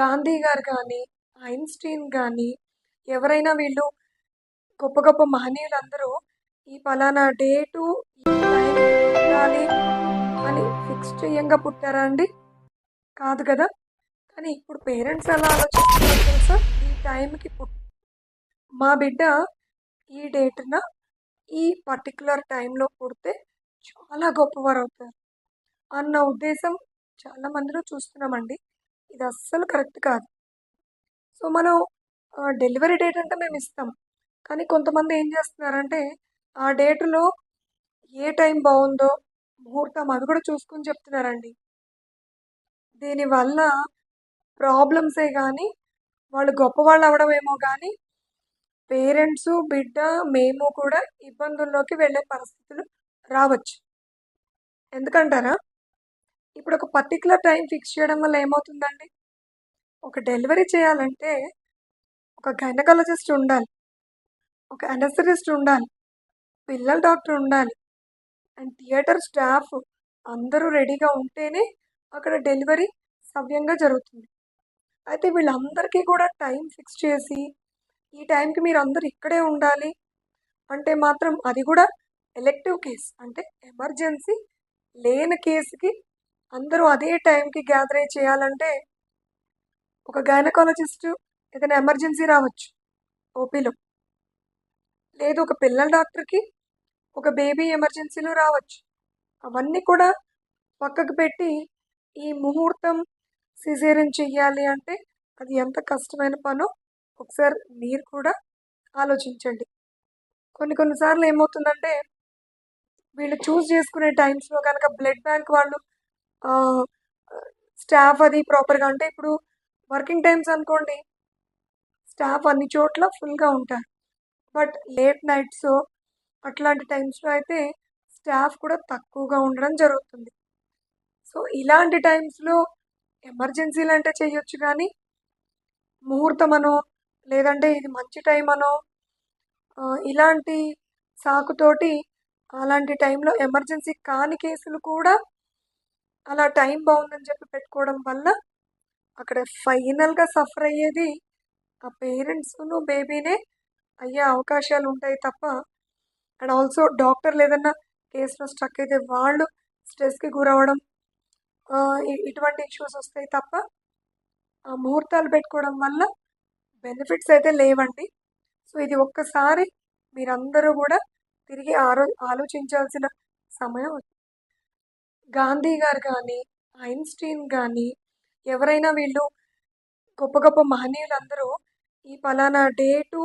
గాంధీ గారు కానీ, ఐన్‌స్టీన్ గానీ, ఎవరైనా వీళ్ళు గొప్ప గొప్ప మహనీయులందరూ ఈ పలానా డేటు, ఈ టైంకి పుట్టాలి అని ఫిక్స్ చేయంగా పుట్టారా అండి? కాదు కదా! కానీ ఇప్పుడు పేరెంట్స్ ఎలా ఆలోచిస్తున్నారో తెలుసా? ఈ టైంకి మా బిడ్డ ఈ డేటున, ఈ పర్టిక్యులర్ టైంలో పుడితే చాలా గొప్పవారవుతారు అన్న ఉద్దేశం చాలా మందిలో చూస్తున్నామండి. ఇది అస్సలు కరెక్ట్ కాదు. సో, మనం డెలివరీ డేట్ అంటే మేమిస్తాం. కానీ కొంతమంది ఏం చేస్తున్నారంటే, ఆ డేటులో ఏ టైం బావుందో, ముహూర్తం అది కూడా చూసుకొని చెప్తున్నారండి. దీనివల్ల ప్రాబ్లమ్సే గానీ, వాళ్ళు గొప్పవాళ్ళవ్వడమేమో గానీ, పేరెంట్సు, బిడ్డ, మేము కూడా ఇబ్బందుల్లోకి వెళ్ళే పరిస్థితులు రావచ్చు. ఎందుకంటారా? ఇప్పుడు ఒక పర్టిక్యులర్ టైం ఫిక్స్ చేయడం వల్ల ఏమవుతుందండి? ఒక డెలివరీ చేయాలంటే ఒక గైనకాలజిస్ట్ ఉండాలి. ఒక అనస్థెటిస్ట్ ఉండాలి. పిల్లల డాక్టర్ ఉండాలి. అండ్ థియేటర్ స్టాఫ్ అందరూ రెడీగా ఉంటేనే అక్కడ డెలివరీ సవ్యంగా జరుగుతుంది. అయితే వీళ్ళందరికీ కూడా టైం ఫిక్స్ చేసి, ఈ టైంకి మీరందరూ ఇక్కడే ఉండాలి అంటే మాత్రం అది కూడా ఎలెక్టివ్ కేస్. అంటే ఎమర్జెన్సీ లేని కేస్‌కి అందరూ అదే టైంకి గ్యాదర్ అయ్యి చేయాలంటే, ఒక గైనకాలజిస్ట్ ఏదైనా ఎమర్జెన్సీ రావచ్చు ఓపీలో. లేదు ఒక పిల్లల డాక్టర్‌కి ఒక బేబీ ఎమర్జెన్సీలో రావచ్చు. అవన్నీ కూడా పక్కకు పెట్టి, ఈ ముహూర్తం సిజేరియన్ చెయ్యాలి అంటే అది ఎంత కష్టమైన పనో ఒకసారి మీరు కూడా ఆలోచించండి. కొన్ని కొన్ని సార్లు ఏమవుతుందంటే, వీళ్ళు చూజ్ చేసుకునే టైమ్స్‌లో గనక బ్లడ్ బ్యాంక్ వాళ్ళు ఆహ్, స్టాఫ్ అది ప్రాపర్‌గా అంటే ఇప్పుడు వర్కింగ్ టైమ్స్ అనుకోండి, స్టాఫ్ అన్ని చోట్ల ఫుల్‌గా ఉంటారు. బట్ లేట్ నైట్స్ అట్లాంటి టైమ్స్‌లో అయితే స్టాఫ్ కూడా తక్కువగా ఉండడం జరుగుతుంది. సో, ఇలాంటి టైమ్స్‌లో ఎమర్జెన్సీలంటే చెయ్యొచ్చు గానీ, ముహూర్తమనో, లేదంటే ఇది మంచి టైమనో ఇలాంటి సాకుతోటి అలాంటి టైంలో ఎమర్జెన్సీ కాని కేసులు కూడా అలా టైం బావుందని చెప్పి పెట్టుకోవడం వల్ల అక్కడ ఫైనల్‌గా సఫర్ అయ్యేది ఆ పేరెంట్సును, బేబీనే అయ్యే అవకాశాలుంటాయి తప్ప అండ్ ఆల్సో డాక్టర్లు ఏదన్నా కేస్‌లో స్ట్రక్ అయితే వాళ్ళు స్ట్రెస్‌కి గురవ్వడం ఇటువంటి ఇష్యూస్ వస్తాయి తప్ప ఆ ముహూర్తాలు పెట్టుకోవడం వల్ల బెనిఫిట్స్ అయితే లేవండి. సో, ఇది ఒక్కసారి మీరందరూ గూడా తిరిగి ఆలోచించాల్సిన సమయం గాంధీ గారు గానీ, ఐన్‌స్టీన్ గానీ, ఎవరైనా వీళ్ళు గొప్ప గొప్ప మహనీయులందరూ ఈ పలానా డేటు